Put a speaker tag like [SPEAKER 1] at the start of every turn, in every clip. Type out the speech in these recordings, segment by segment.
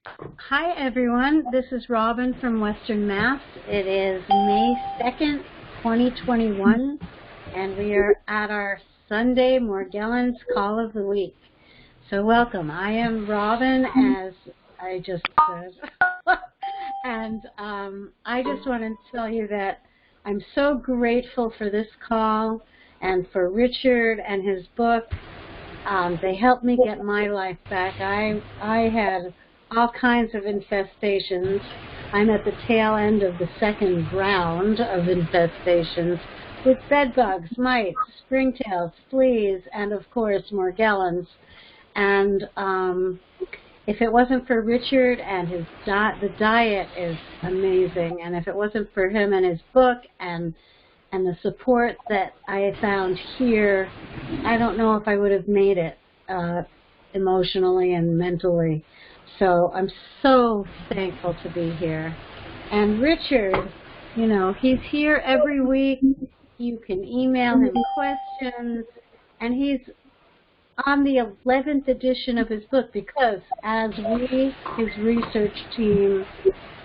[SPEAKER 1] Hi, everyone. This is Robin from Western Mass. It is May 2nd, 2021, and we are at our Sunday Morgellons Call of the Week. So welcome. I am Robin, as I just said. And I just want to tell you that I'm so grateful for this call and for Richard and his book. They helped me get my life back. I had all kinds of infestations. I'm at the tail end of the second round of infestations with bed bugs, mites, springtails, fleas, and of course Morgellons. And if it wasn't for Richard and his the diet is amazing, and if it wasn't for him and his book and the support that I found here, I don't know if I would have made it emotionally and mentally. So I'm so thankful to be here. And Richard, you know, he's here every week. You can email him questions, and he's on the 11th edition of his book because as we, his research team,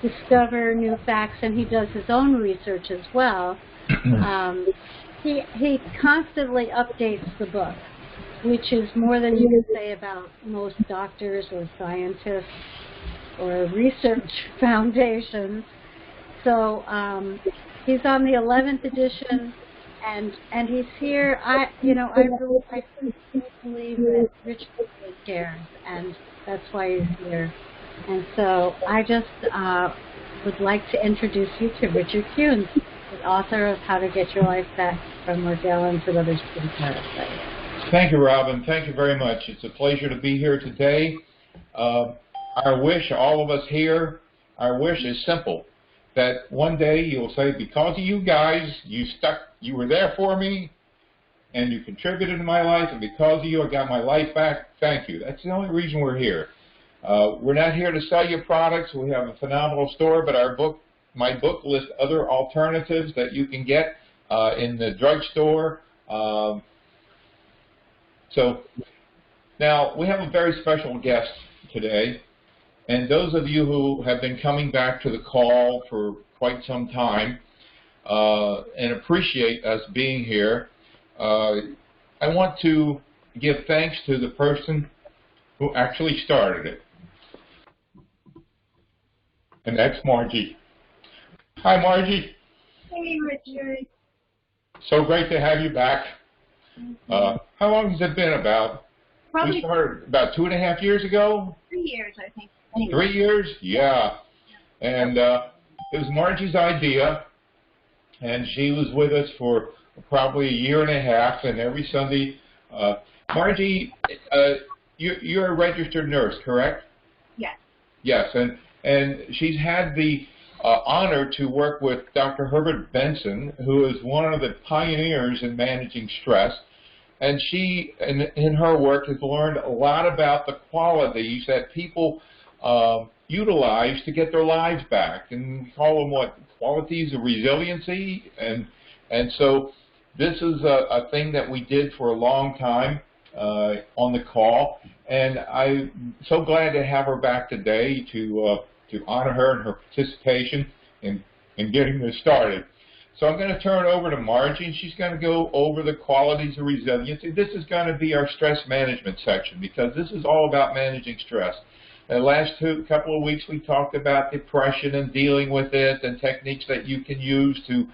[SPEAKER 1] discover new facts, and he does his own research as well, he constantly updates the book, which is more than you can say about most doctors or scientists or research foundations. So he's on the 11th edition, and he's here. I believe that Richard really cares, and that's why he's here. And so I just would like to introduce you to Richard Kuhn, the author of How to Get Your Life Back from Morgellons and Other Skin Parasites.
[SPEAKER 2] Thank you, Robin. Thank you very much. It's a pleasure to be here today. Our wish, all of us here, our wish is simple, that one day you'll say, because of you guys, you were there for me, and you contributed to my life, and because of you, I got my life back. Thank you. That's the only reason we're here. We're not here to sell you products. We have a phenomenal store, but my book lists other alternatives that you can get in the drugstore. So now we have a very special guest today, and those of you who have been coming back to the call for quite some time and appreciate us being here, I want to give thanks to the person who actually started it, and that's Margie. Hi, Margie.
[SPEAKER 3] Hey, Richard.
[SPEAKER 2] So great to have you back. How long has it been about?
[SPEAKER 3] Probably
[SPEAKER 2] We started about 2.5 years ago?
[SPEAKER 3] 3 years, I think. Anyway.
[SPEAKER 2] 3 years? Yeah. And it was Margie's idea, and she was with us for probably 1.5 years, and every Sunday. Margie, you're a registered nurse, correct?
[SPEAKER 3] Yes.
[SPEAKER 2] Yes, and she's had the honor to work with Dr. Herbert Benson, who is one of the pioneers in managing stress. And she, in her work, has learned a lot about the qualities that people utilize to get their lives back. And we call them what? Qualities of resiliency. And so this is a thing that we did for a long time on the call. And I'm so glad to have her back today to honor her and her participation in getting this started. So I'm going to turn it over to Margie, and she's going to go over the qualities of resiliency. This is going to be our stress management section, because this is all about managing stress. The last couple of weeks we talked about depression and dealing with it, and techniques that you can use to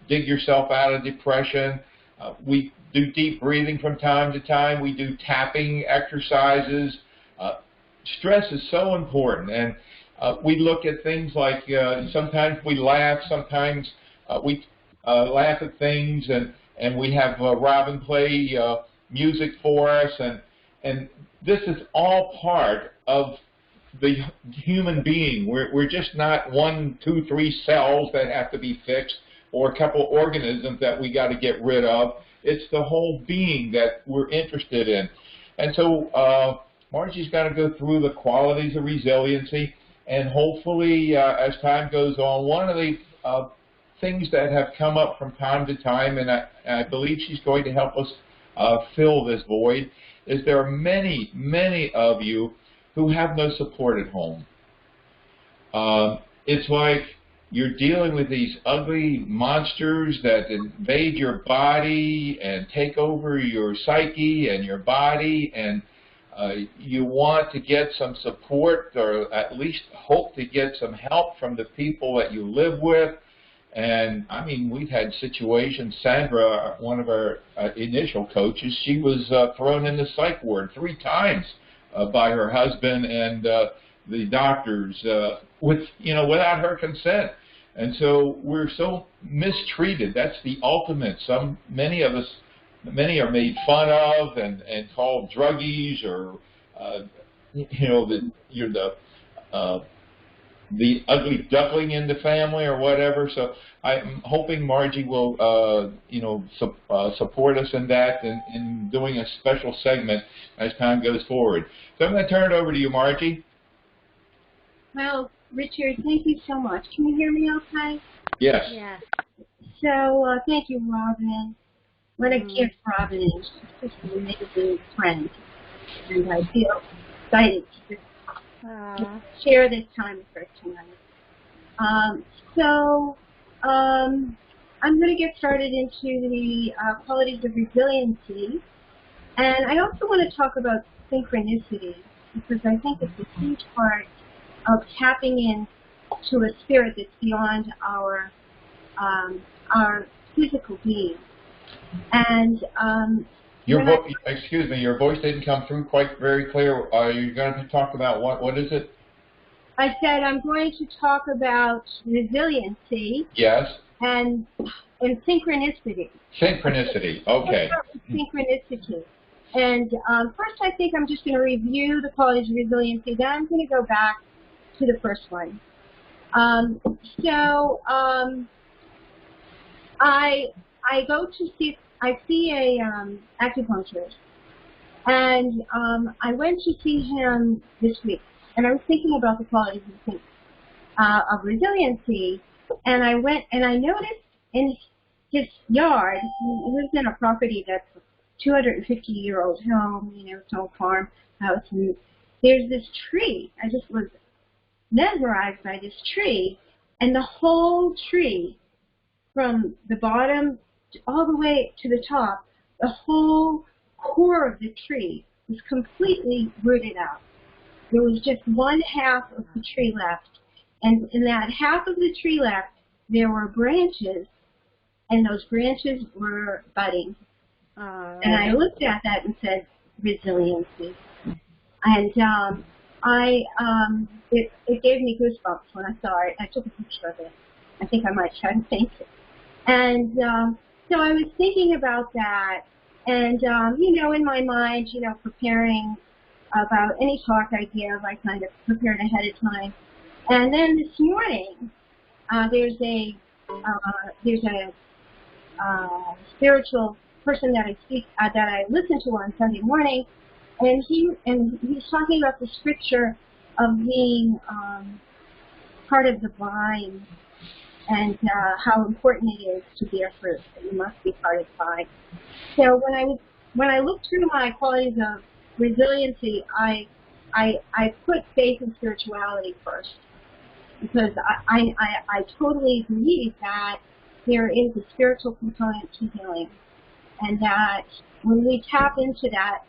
[SPEAKER 2] dig yourself out of depression. We do deep breathing from time to time. We do tapping exercises. Stress is so important, and we look at things like sometimes we laugh, sometimes we laugh at things, and we have Robin play music for us, and this is all part of the human being. We're just not 1, 2, 3 cells that have to be fixed, or a couple organisms that we got to get rid of. It's the whole being that we're interested in. And so Margie's going to go through the qualities of resiliency, and hopefully as time goes on, one of the things that have come up from time to time, and I believe she's going to help us fill this void, is there are many, many of you who have no support at home. It's like you're dealing with these ugly monsters that invade your body and take over your psyche and your body, and you want to get some support, or at least hope to get some help from the people that you live with. And I mean, we've had situations. Sandra, one of our initial coaches, she was thrown in the psych ward 3 times by her husband and the doctors, without her consent. And so we're so mistreated. That's the ultimate. Many are made fun of and called druggies, or that you're the ugly duckling in the family or whatever. So I'm hoping Margie will support us in that, in doing a special segment as time goes forward. So I'm going to turn it over to you, Margie.
[SPEAKER 3] Well, Richard, thank you so much. Can you hear me okay?
[SPEAKER 2] Yes.
[SPEAKER 1] Yes.
[SPEAKER 3] So thank you, Robin. What a gift Robin is. She's just an amazing friend. And I feel excited to share this time with her tonight. I'm going to get started into the qualities of resiliency. And I also want to talk about synchronicity, because I think it's a huge part of tapping in to a spirit that's beyond our physical being. And
[SPEAKER 2] excuse me, your voice didn't come through quite very clear. Are you going to talk about what is it?
[SPEAKER 3] I said I'm going to talk about resiliency.
[SPEAKER 2] Yes.
[SPEAKER 3] And synchronicity.
[SPEAKER 2] Synchronicity. Okay.
[SPEAKER 3] Synchronicity. And first, I think I'm just going to review the qualities of resiliency. Then I'm going to go back to the first one. I see a acupuncturist, and I went to see him this week, and I was thinking about the qualities of resiliency, and I went and I noticed in his yard, he lives in a property that's a 250-year-old home, it's an old farmhouse, and there's this tree. I just was mesmerized by this tree, and the whole tree, from the bottom all the way to the top, the whole core of the tree was completely rooted out. There was just one half of the tree left, and in that half of the tree left, there were branches, and those branches were budding. And I looked at that and said, resiliency. And it gave me goosebumps when I saw it. I took a picture of it. I think I might try to paint it. And so I was thinking about that, and in my mind, preparing about any talk I give, I kind of prepared ahead of time. And then this morning, there's a spiritual person that I listen to on Sunday morning, and he's talking about the scripture of being part of the vine, and how important it is to bear fruit, that you must be part of the vine. So when I looked through my qualities of resiliency, I put faith and spirituality first, because I totally believe that there is a spiritual component to healing, and that when we tap into that,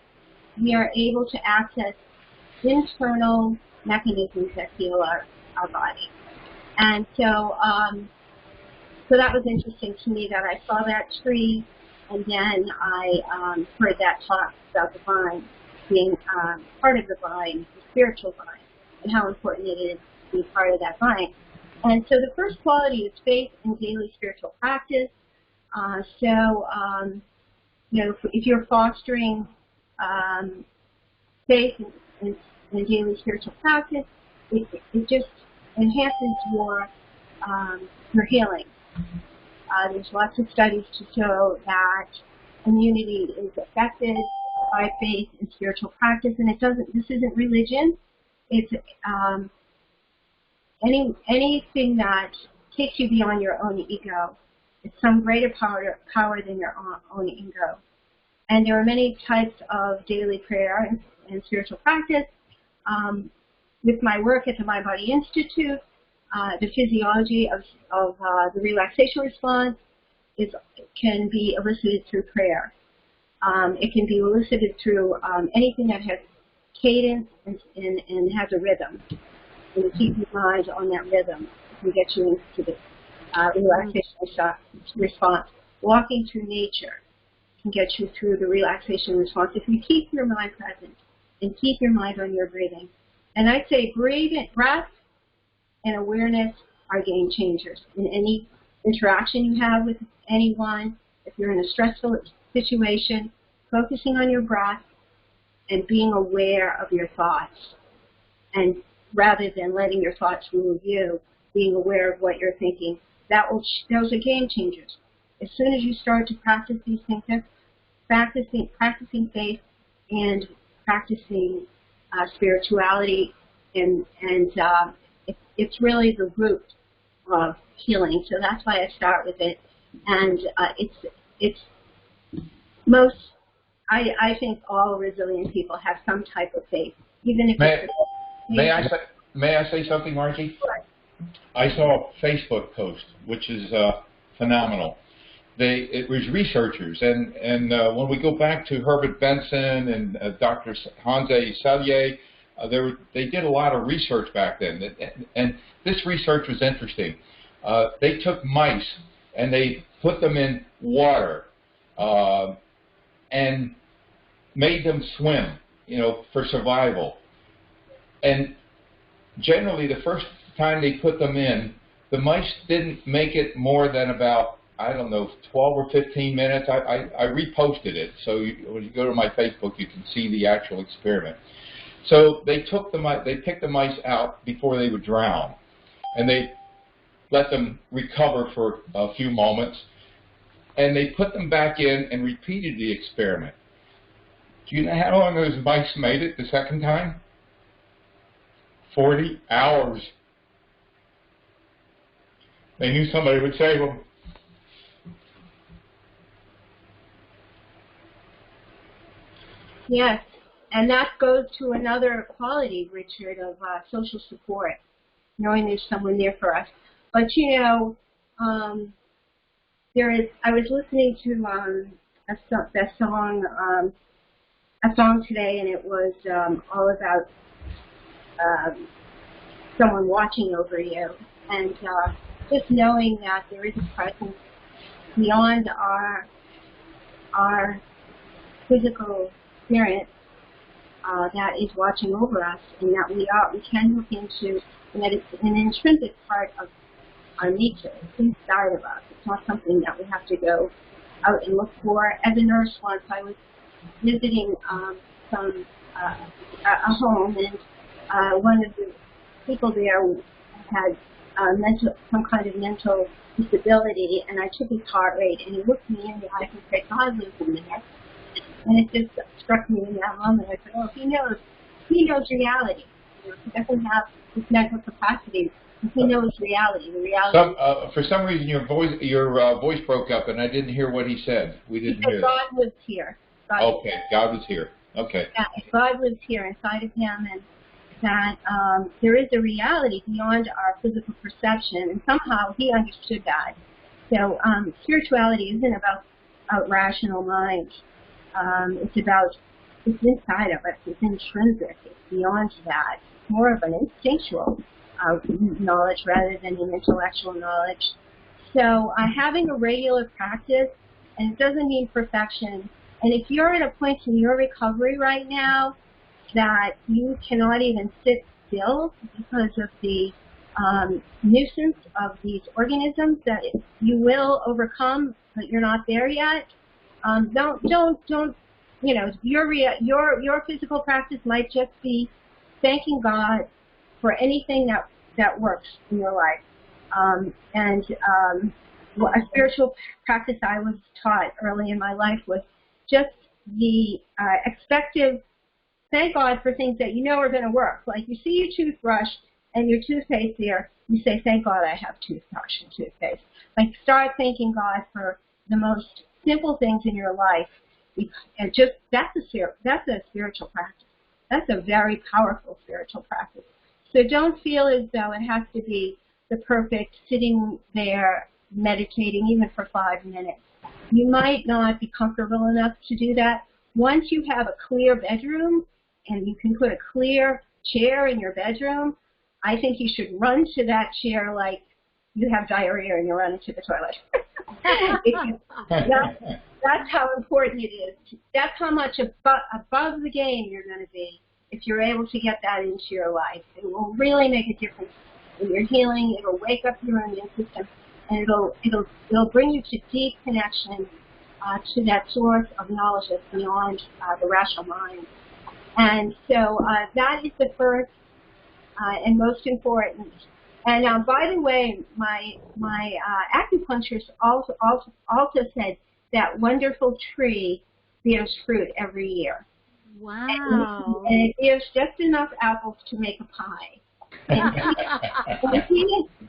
[SPEAKER 3] we are able to access internal mechanisms that heal our body. And so that was interesting to me, that I saw that tree, and then I heard that talk about the vine being part of the vine, the spiritual vine, and how important it is to be part of that vine. And so the first quality is faith in daily spiritual practice. If you're fostering faith in daily spiritual practice, it just enhances your healing. There's lots of studies to show that immunity is affected by faith in spiritual practice, and this isn't religion. It's anything that takes you beyond your own ego. It's some greater power than your own ego. And there are many types of daily prayer and spiritual practice. with my work at the Mind Body Institute, the physiology of the relaxation response can be elicited through prayer. It can be elicited through anything that has cadence and has a rhythm. And you keep your mind on that rhythm can get you into the relaxation response. Walking through nature can get you through the relaxation response if you keep your mind present and keep your mind on your breathing. And I'd say breath and awareness are game changers in any interaction you have with anyone. If you're in a stressful situation, focusing on your breath and being aware of your thoughts, and rather than letting your thoughts rule you, being aware of what you're thinking, those are game changers. As soon as you start to practice these things, practicing faith and practicing spirituality, and it's really the root of healing. So that's why I start with it. And I think all resilient people have some type of faith, even if
[SPEAKER 2] may I say something, Margie?
[SPEAKER 3] Sure.
[SPEAKER 2] I saw a Facebook post, which is phenomenal. It was researchers, and when we go back to Herbert Benson and Dr. Hanze Selye, they did a lot of research back then, and this research was interesting. They took mice and they put them in water and made them swim, for survival. And generally, the first time they put them in, the mice didn't make it more than about, 12 or 15 minutes. I reposted it, so when you go to my Facebook, you can see the actual experiment. So they picked the mice out before they would drown, and they let them recover for a few moments, and they put them back in and repeated the experiment. Do you know how long those mice made it the second time? 40 hours. They knew somebody would save them.
[SPEAKER 3] Yes, and that goes to another quality, Richard, of social support, knowing there's someone there for us. But I was listening to a song today, and it was all about someone watching over you, and just knowing that there is a presence beyond our physical experience that is watching over us, and that we can look into, and that it's an intrinsic part of our nature. It's inside of us. It's not something that we have to go out and look for. As a nurse once, I was visiting a home, and one of the people there had some kind of mental disability, and I took his heart rate, and he looked me in the eyes and said, "God lives in there." And it just struck me in that moment. I said, "Oh, he knows reality. He doesn't have this mental capacity. He knows reality. The reality."
[SPEAKER 2] For some reason, your voice broke up, and I didn't hear what he said. We didn't hear that.
[SPEAKER 3] God lives here.
[SPEAKER 2] God was here. Okay.
[SPEAKER 3] Yeah, God lives here inside of him, and that there is a reality beyond our physical perception, and somehow he understood that. So spirituality isn't about rational mind. It's inside of us. It's intrinsic. It's beyond that. It's more of an instinctual knowledge rather than an intellectual knowledge. So having a regular practice, and it doesn't mean perfection. And if you're at a point in your recovery right now that you cannot even sit still because of the nuisance of these organisms that you will overcome, but you're not there yet, don't. Your physical practice might just be thanking God for anything that works in your life. A spiritual practice I was taught early in my life was just the expective thank God for things that you know are going to work. Like you see your toothbrush and your toothpaste there, you say, "Thank God I have toothbrush and toothpaste." Like start thanking God for the most simple things in your life, and just that's a spiritual practice. that's a very powerful spiritual practice. So don't feel as though it has to be the perfect sitting there meditating even for 5 minutes. You might not be comfortable enough to do that. Once you have a clear bedroom and you can put a clear chair in your bedroom, I think you should run to that chair like you have diarrhea and you're running to the toilet. That's how important it is. That's how much above the game you're going to be if you're able to get that into your life. It will really make a difference in your healing. It'll wake up your immune system, and it'll bring you to deep connection to that source of knowledge that's beyond the rational mind. And so that is the first and most important. And by the way, my acupuncturist also said that wonderful tree bears fruit every year.
[SPEAKER 1] Wow.
[SPEAKER 3] And it bears just enough apples to make a pie. And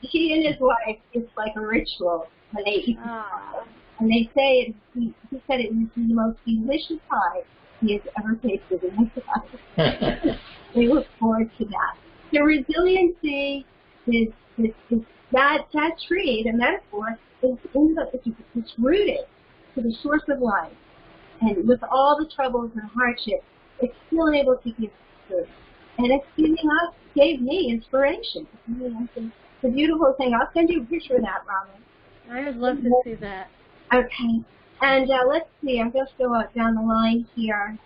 [SPEAKER 3] he and his wife, it's like a ritual when they eat the pie. And they say, he said it was the most delicious pie he has ever tasted in his life. We look forward to that. The resiliency is that tree, the metaphor, it's rooted to the source of life. And with all the troubles and hardships, it's still able to give fruit. And it's gave me inspiration. It's a beautiful thing. I'll send you a picture of that, Robin.
[SPEAKER 1] I would love to see that.
[SPEAKER 3] Okay. And let's see. I'm going to go down the line here.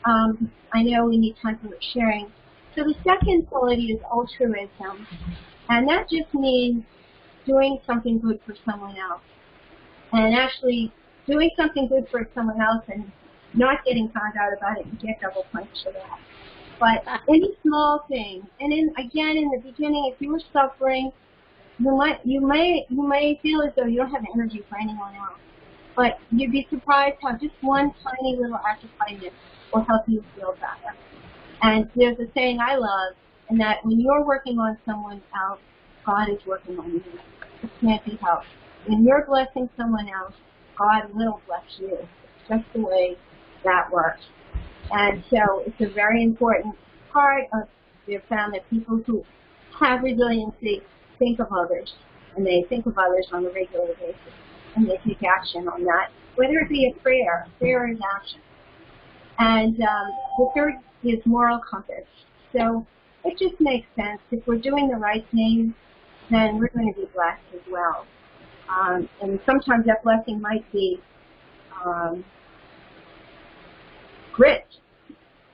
[SPEAKER 3] I know we need time for sharing. So the second quality is altruism. And that just means doing something good for someone else. And actually doing something good for someone else and not getting found out about it, you get double points for that. But any small thing, and again in the beginning, if you were suffering, you may feel as though you don't have energy for anyone else. But you'd be surprised how just one tiny little act of kindness will help you feel better. And there's a saying I love, and that when you're working on someone else, God is working on you. It can't be helped. When you're blessing someone else, God will bless you. It's just the way that works. And so it's a very important part of, we've found that people who have resiliency think of others, and they think of others on a regular basis, and they take action on that, whether it be a prayer. Prayer is action. And the third is moral compass. So it just makes sense. If we're doing the right thing, then we're going to be blessed as well. And sometimes that blessing might be grit.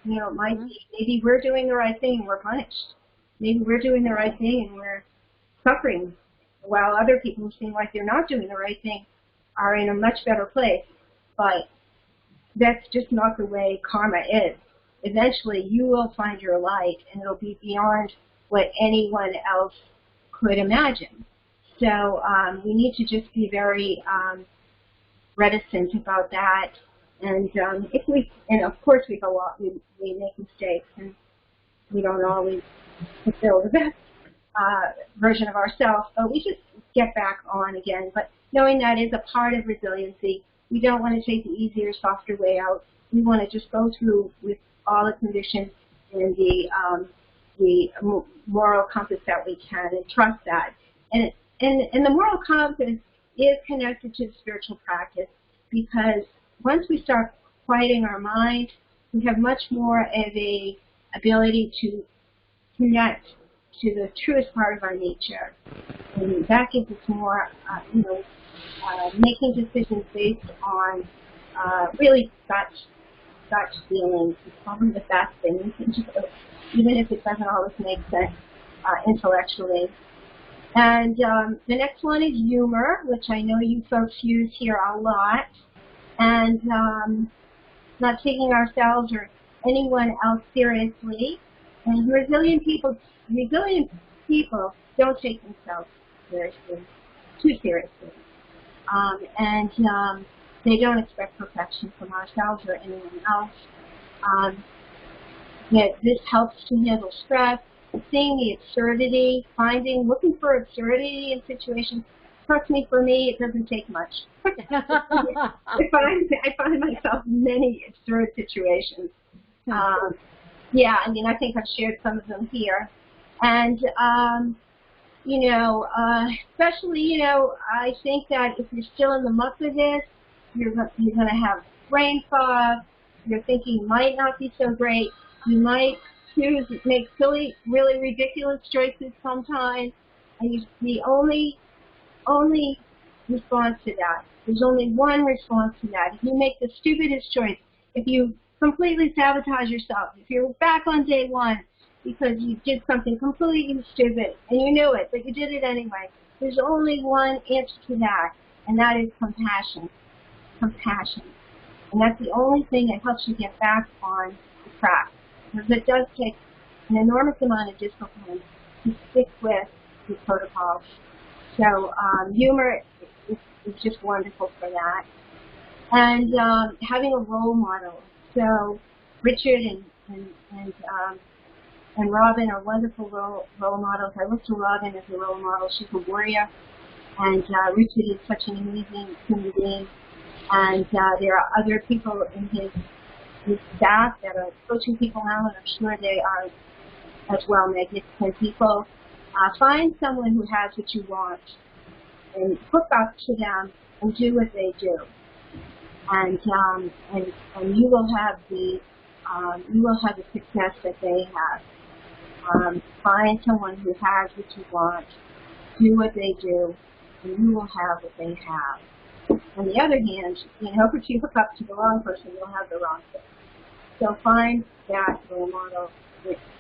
[SPEAKER 3] You know, it might be, maybe we're doing the right thing and we're punished. Maybe we're doing the right thing and we're suffering, while other people who seem like they're not doing the right thing are in a much better place. But that's just not the way karma is. Eventually, you will find your light, and it'll be beyond what anyone else could imagine. So we need to just be very reticent about that. And and of course we go off, we make mistakes, and we don't always fulfill the best version of ourselves, but we just get back on again. But knowing that is a part of resiliency, we don't want to take the easier, softer way out. We want to just go through with all the conditions and the moral compass that we can, and trust that. And the moral compass is connected to the spiritual practice, because once we start quieting our mind, we have much more of a ability to connect to the truest part of our nature. And that gives us more, making decisions based on really gut feelings. It's probably the best thing you can do, even if it doesn't always make sense intellectually. And the next one is humor, which I know you folks use here a lot. And not taking ourselves or anyone else seriously. And resilient people don't take themselves too seriously. And they don't expect perfection from ourselves or anyone else. This helps to handle stress, seeing the absurdity, looking for absurdity in situations. Trust me, for me, it doesn't take much. I find myself in many absurd situations. yeah, I mean, I think I've shared some of them here. And, especially, I think that if you're still in the muck of this, you're going to have brain fog. Your thinking might not be so great. You might make silly, really ridiculous choices sometimes. And the only response to that, there's only one response to that. If you make the stupidest choice, if you completely sabotage yourself, if you're back on day one because you did something completely stupid and you knew it, but you did it anyway, there's only one answer to that, and that is compassion. Compassion. And that's the only thing that helps you get back on the track. Because it does take an enormous amount of discipline to stick with the protocols. So humor is just wonderful for that. And having a role model. So Richard and Robin are wonderful role models. I look to Robin as a role model. She's a warrior. And Richard is such an amazing human being. And there are other people in his staff that are coaching people now, and I'm sure they are as well magnificent people. Find someone who has what you want and hook up to them and do what they do. And you will have the success that they have. Find someone who has what you want, do what they do, and you will have what they have. On the other hand, if you hook up to the wrong person, you'll have the wrong thing. So find that role model.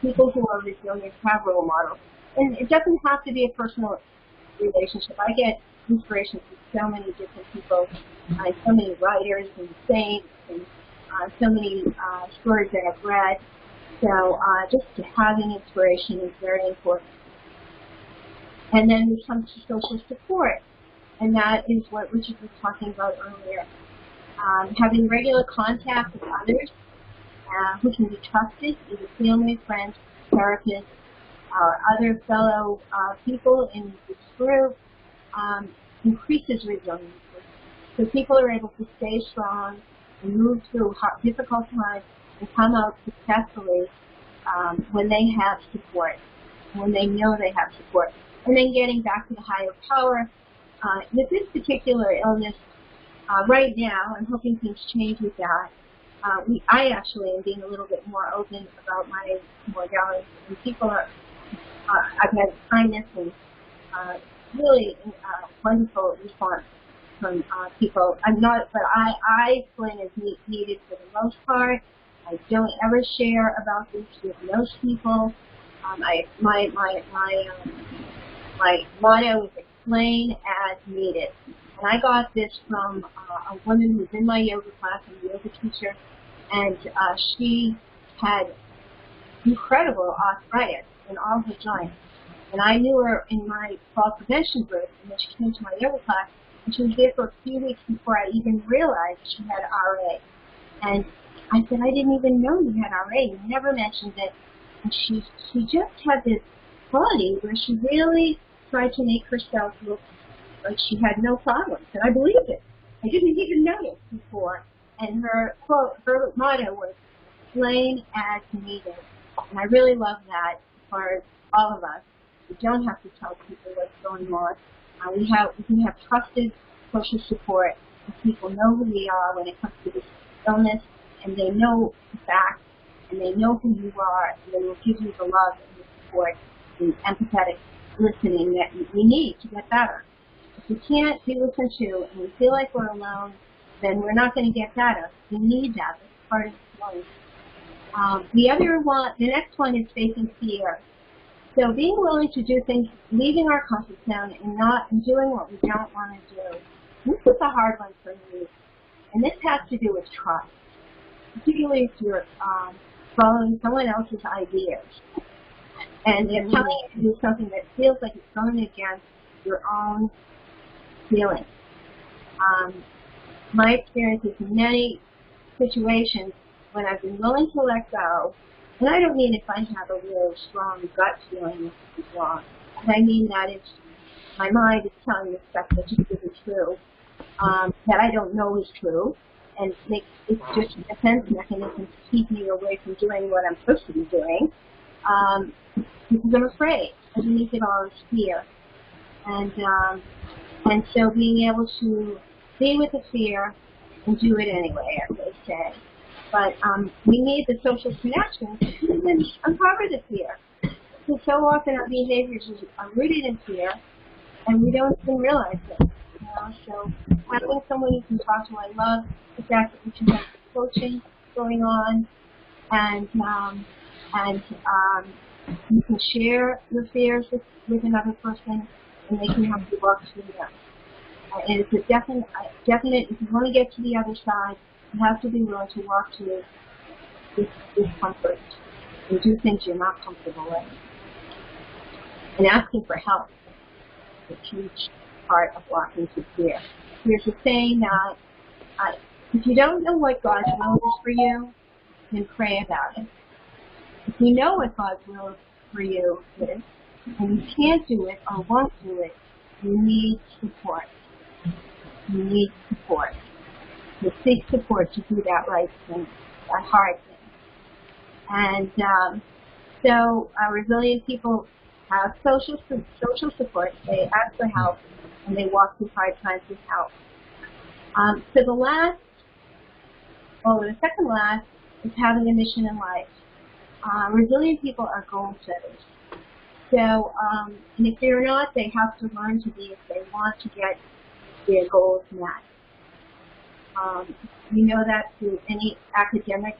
[SPEAKER 3] People who are resilient have role models. And it doesn't have to be a personal relationship. I get inspiration from so many different people, so many writers and saints, and so many stories that I've read. So just having inspiration is very important. And then we come to social support. And that is what Richard was talking about earlier. Having regular contact with others who can be trusted, either family, friends, therapists, or other fellow people in this group, increases resiliency. So people are able to stay strong and move through difficult times and come out successfully when they have support, when they know they have support. And then getting back to the higher power. With this particular illness, right now, I'm hoping things change with that. I actually am being a little bit more open about my Morgellons, and people are, I've had kindness and really wonderful response from people. But I explain as needed for the most part. I don't ever share about this with most people. My motto is explain as needed. And I got this from a woman who's in my yoga class, I'm a yoga teacher, and she had incredible arthritis in all her joints. And I knew her in my fall prevention group, and then she came to my yoga class, and she was there for a few weeks before I even realized she had RA. And I said, I didn't even know you had RA. You never mentioned it. And she just had this quality where she really tried to make herself look like she had no problems. And I believed it. I didn't even know it before. And her quote, her motto was, explain as needed. And I really love that for all of us. We don't have to tell people what's going on. We can have trusted social support. And people know who we are when it comes to this illness, and they know the facts, and they know who you are, and they will give you the love and the support and empathetic listening that we need to get better. If we can't be listened to and we feel like we're alone, then we're not going to get better. We need that. That's part of the life. The next one is facing fear. So being willing to do things, leaving our comfort zone and doing what we don't want to do. This is a hard one for me. And this has to do with trust, particularly if you're following someone else's ideas. And they're telling you to do something that feels like it's going against your own feelings. My experience is in many situations when I've been willing to let go, and I don't mean if I have a real strong gut feeling this is wrong, but I mean that it's my mind is telling me stuff that just isn't true, that I don't know is true, and it's just a defense mechanism to keep me away from doing what I'm supposed to be doing, because I'm afraid. Underneath it all is fear. And so being able to be with the fear and do it anyway, as they say. But we need the social connections to even uncover the fear. Because so often our behaviors are rooted in fear, and we don't even realize it. So having someone you can talk to, I love the fact that we can have coaching going on, and you can share your fears with another person, and they can help you walk through them. And it's a definite, if you want to get to the other side, you have to be willing to walk through discomfort and do things you're not comfortable with. And asking for help is a huge part of walking through fear. There's a saying that if you don't know what God's will is for you, then pray about it. If you know what God's will for you is, and you can't do it or won't do it, you need support. You need support. You seek support to do that right thing, that hard thing. And so resilient people have social support. They ask for help, and they walk through hard times with help. So the second last is having a mission in life. Resilient people are goal setters. So, and if they're not, they have to learn to be if they want to get their goals met. You know that through any academic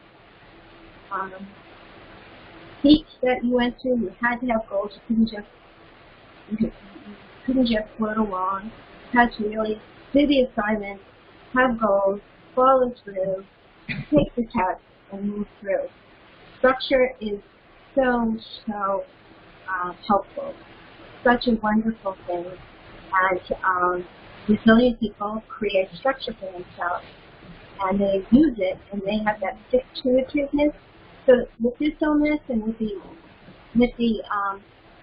[SPEAKER 3] teach that you went through, you had to have goals. You couldn't just float along. You had to really do the assignment, have goals, follow through, take the test, and move through. Structure is so helpful. Such a wonderful thing. And resilient people create structure for themselves, and they use it, and they have that stick-to-itiveness. So with this illness and with the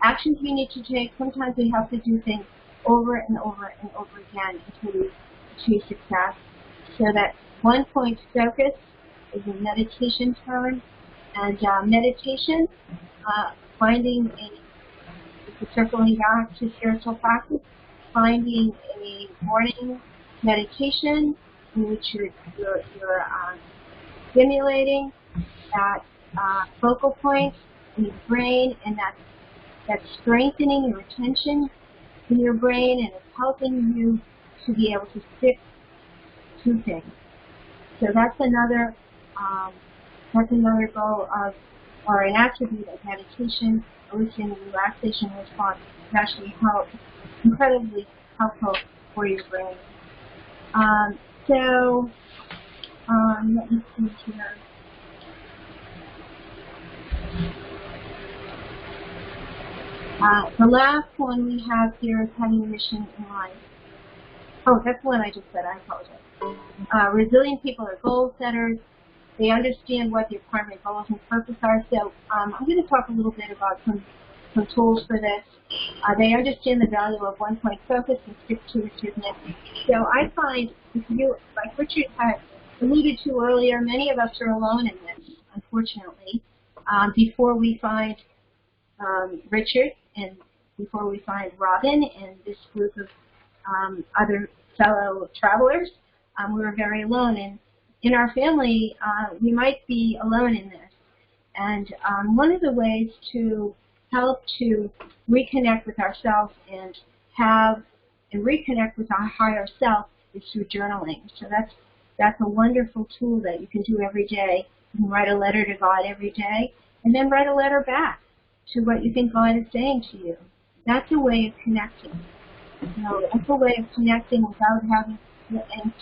[SPEAKER 3] actions we need to take, sometimes we have to do things over and over and over again until we achieve success. So that one-point focus is a meditation term, and meditation, finding circling back to spiritual practice, finding a morning meditation in which you're stimulating that focal point in your brain, and that's strengthening your attention in your brain, and it's helping you to be able to stick to things. So that's another goal of, or an attribute of meditation, eliciting the relaxation response. It actually helps, incredibly helpful for your brain. Let me see here. The last one we have here is having a mission in life. Oh, that's the one I just said. I apologize. Resilient people are goal setters. They understand what their primary goals and purpose are. So I'm going to talk a little bit about some tools for this. They understand the value of one-point focus and stick-to-itiveness. So I find, if you, like Richard had alluded to earlier, many of us are alone in this, unfortunately. Before we find Richard and before we find Robin and this group of other fellow travelers, we were very alone. And in our family, we might be alone in this. And one of the ways to help to reconnect with ourselves and reconnect with our higher self is through journaling. So that's a wonderful tool that you can do every day. You can write a letter to God every day, and then write a letter back to what you think God is saying to you. That's a way of connecting. That's a way of connecting without having and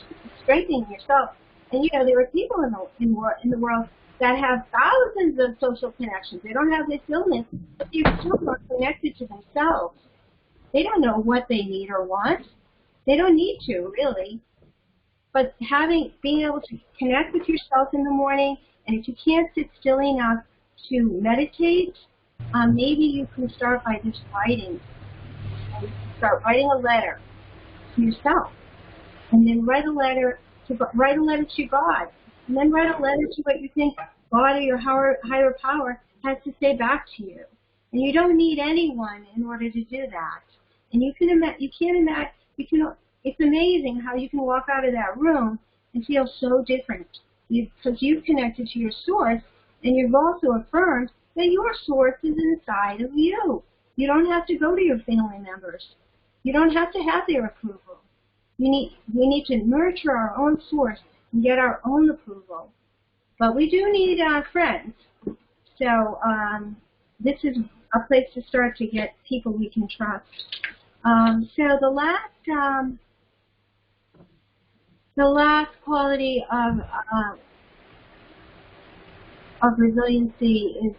[SPEAKER 3] strengthening yourself. And there are people in the world that have thousands of social connections. They don't have this illness, but they're still not connected to themselves. They don't know what they need or want. They don't need to, really. But being able to connect with yourself in the morning, and if you can't sit still enough to meditate, maybe you can start by just writing. And start writing a letter to yourself. And then write a letter write a letter to God, and then write a letter to what you think God or your higher power has to say back to you. And you don't need anyone in order to do that. And it's amazing how you can walk out of that room and feel so different. Because you've connected to your source, and you've also affirmed that your source is inside of you. You don't have to go to your family members. You don't have to have their approval. We need to nurture our own source and get our own approval. But we do need friends. So this is a place to start to get people we can trust. So the last quality of resiliency is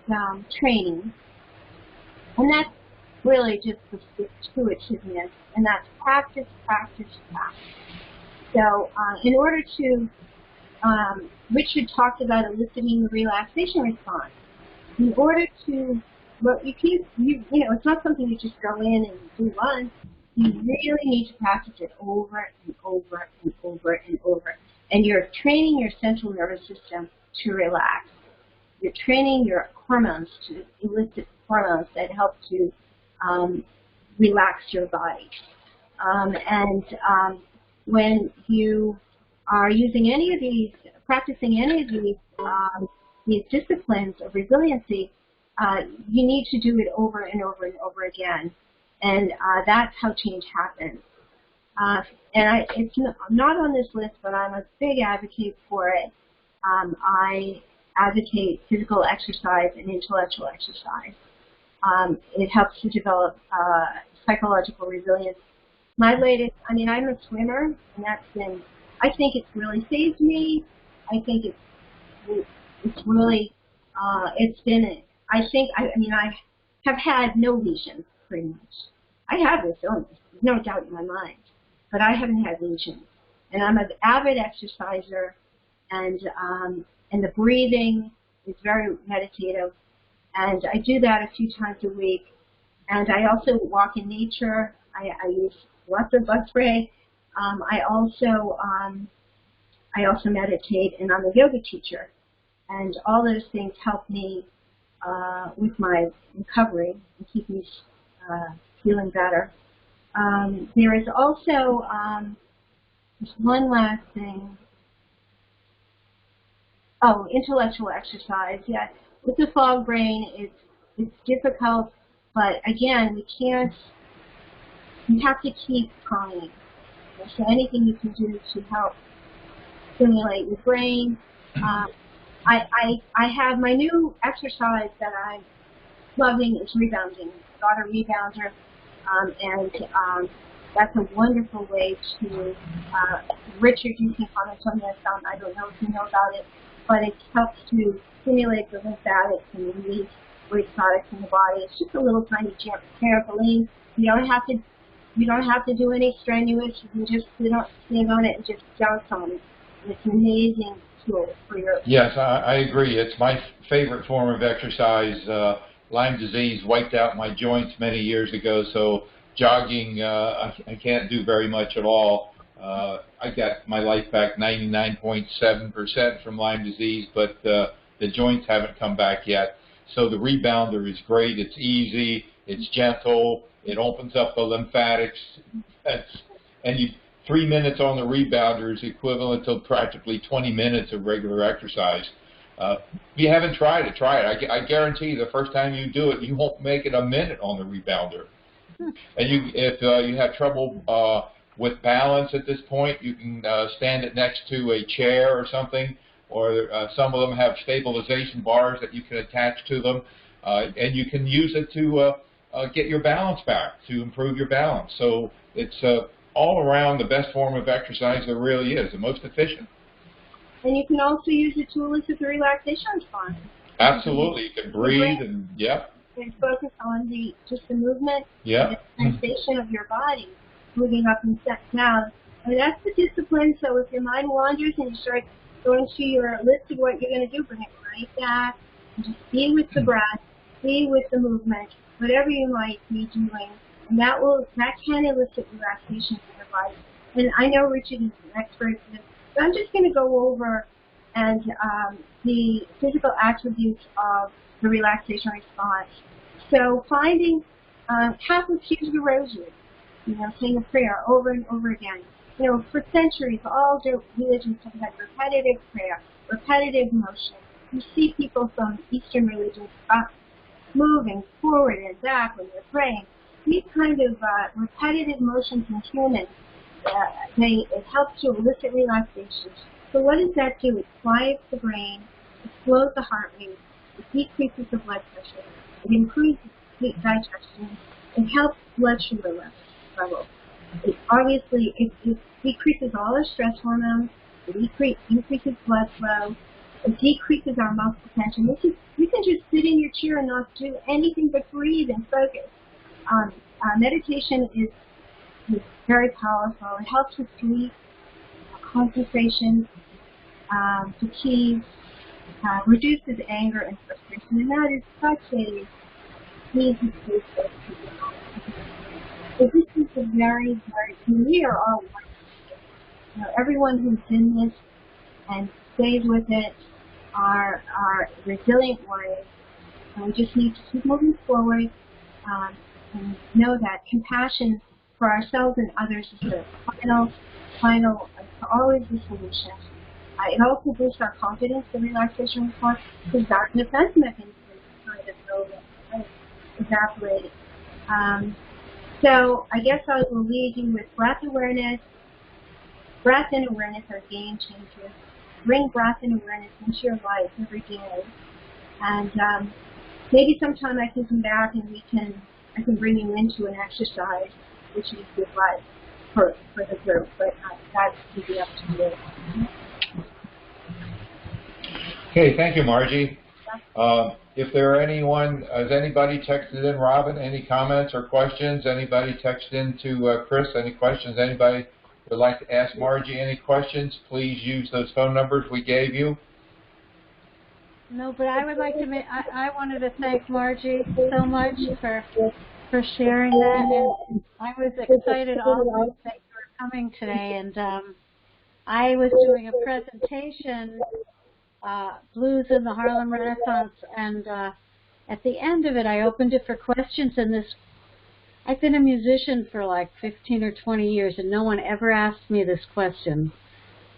[SPEAKER 3] training, and that's really just the stick-to-itiveness, and that's practice, practice, practice. So in order to, Richard talked about eliciting the relaxation response. In order to, well, it's not something you just go in and do once. You really need to practice it over and over and over and over. And you're training your central nervous system to relax. You're training your hormones to elicit hormones that help to relax your body. When you are using any of these, practicing any of these disciplines of resiliency, you need to do it over and over and over again. And that's how change happens. It's not on this list, but I'm a big advocate for it. I advocate physical exercise and intellectual exercise. It helps to develop psychological resilience. My latest, I'm a swimmer, and I think it's really saved me. I think it's really, I have had no lesions, pretty much. I have this illness, there's no doubt in my mind, but I haven't had lesions. And I'm an avid exerciser, and the breathing is very meditative, and I do that a few times a week. And I also walk in nature. I use lots of bug spray. I also meditate, and I'm a yoga teacher. And all those things help me with my recovery and keep me feeling better. There is also just one last thing. Oh, intellectual exercise. Yeah, with the fog brain, it's difficult, but again, you have to keep trying. So anything you can do to help stimulate your brain. I have my new exercise that I'm loving is rebounding. I got a rebounder, and that's a wonderful way to, Richard, you can comment on this. I don't know if you know about it, but it helps to stimulate the lymphatics and release waste products in the body. It's just a little tiny trampoline. You don't have to do any strenuous. You can just stand on it and just bounce on it. It's an amazing tool for your...
[SPEAKER 2] Yes, I agree. It's my favorite form of exercise. Lyme disease wiped out my joints many years ago, so jogging I can't do very much at all. I got my life back 99.7% from Lyme disease, but the joints haven't come back yet. So the rebounder is great. It's easy. It's gentle. It opens up the lymphatics. And 3 minutes on the rebounder is equivalent to practically 20 minutes of regular exercise. If you haven't tried it, try it. I guarantee you the first time you do it, you won't make it a minute on the rebounder. And if you have trouble with balance at this point, you can stand it next to a chair or something, or some of them have stabilization bars that you can attach to them, and you can use it to get your balance back, to improve your balance. So it's all around the best form of exercise there really is, the most efficient.
[SPEAKER 3] And you can also use it to elicit the relaxation response.
[SPEAKER 2] Absolutely, you can breathe and
[SPEAKER 3] and focus on just the movement,
[SPEAKER 2] and
[SPEAKER 3] the sensation of your body moving up and down. And that's the discipline. So if your mind wanders and you start going to your list of what you're going to do, bring it right back and just be with the breath, be with the movement, whatever you might be doing, and that can elicit relaxation in your body. And I know Richard is an expert in this. So I'm just going to go over and the physical attributes of the relaxation response. So finding Catholics use the rosary, saying a prayer over and over again. For centuries, all the religions have had repetitive prayer, repetitive motion. You see people from Eastern religions moving forward and back when they're praying. These kind of repetitive motions in humans, it helps to elicit relaxation. So what does that do? It quiets the brain, it slows the heart rate, it decreases the blood pressure, it improves sleep digestion, it helps blood sugar levels. It decreases all our stress hormones, it increases blood flow, it decreases our muscle tension. You can just sit in your chair and not do anything but breathe and focus. Meditation is very powerful. It helps with sleep, concentration, fatigue, reduces anger and frustration, and that is such a easy place for people. So this is a very, we are all like, everyone who's in this and stays with it are resilient warriors. And we just need to keep moving forward and know that compassion for ourselves and others is the final, always the solution. It also boosts our confidence, the relaxation response, because our defense mechanism is kind of evaporated. So I guess I will leave you with breath awareness. Breath and awareness are game changers. Bring breath and awareness into your life every day. And maybe sometime I can come back and I can bring you into an exercise, which you would like for the group. But that's to be up to you.
[SPEAKER 2] Okay, thank you, Margie. If there are has anybody texted in Robin, any comments or questions? Anybody texted in to Chris, any questions? Anybody would like to ask Margie any questions? Please use those phone numbers we gave you.
[SPEAKER 1] No, but I would like to I wanted to thank Margie so much for sharing that, and I was excited also that you were coming today, and I was doing a presentation, Blues in the Harlem Renaissance, and at the end of it I opened it for questions, and I've been a musician for like 15 or 20 years, and no one ever asked me this question,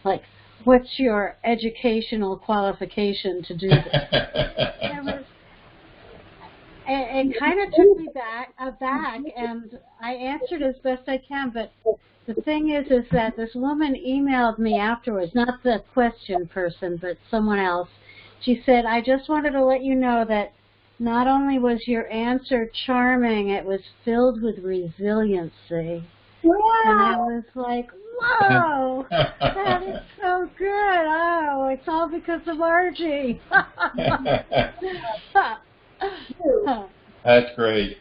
[SPEAKER 1] like, what's your educational qualification to do this? It kind of took me aback, and I answered as best I can, but the thing is that this woman emailed me afterwards, not the question person, but someone else. She said, I just wanted to let you know that not only was your answer charming, it was filled with resiliency.
[SPEAKER 3] Wow.
[SPEAKER 1] And I was like, whoa, that is so good. Oh, it's all because of Margie.
[SPEAKER 2] That's great.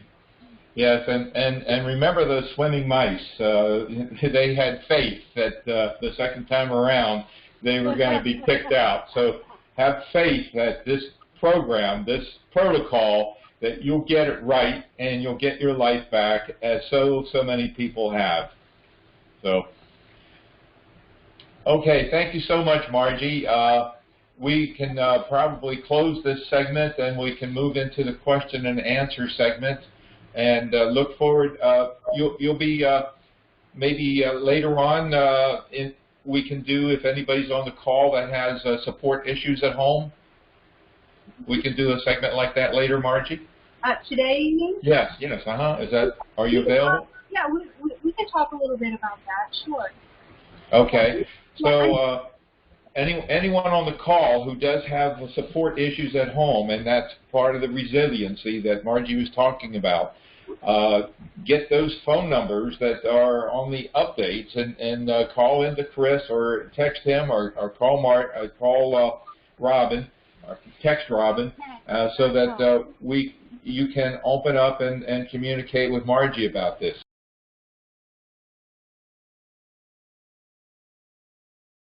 [SPEAKER 2] Yes, and remember those swimming mice. They had faith that the second time around they were going to be picked out. So have faith that this program, this protocol, that you'll get it right and you'll get your life back, as so many people have. So, okay, thank you so much, Margie. We can probably close this segment and we can move into the question and answer segment, and look forward. You'll be maybe later on. We can do, if anybody's on the call that has support issues at home, we can do a segment like that later, Margie.
[SPEAKER 3] Today, you mean?
[SPEAKER 2] Yes. Are you available?
[SPEAKER 3] Yeah, we can talk a little bit about that. Sure.
[SPEAKER 2] Okay. So. Anyone on the call who does have support issues at home, and that's part of the resiliency that Margie was talking about, get those phone numbers that are on the updates and call into Chris or text him or call Robin or text Robin so that you can open up and communicate with Margie about this.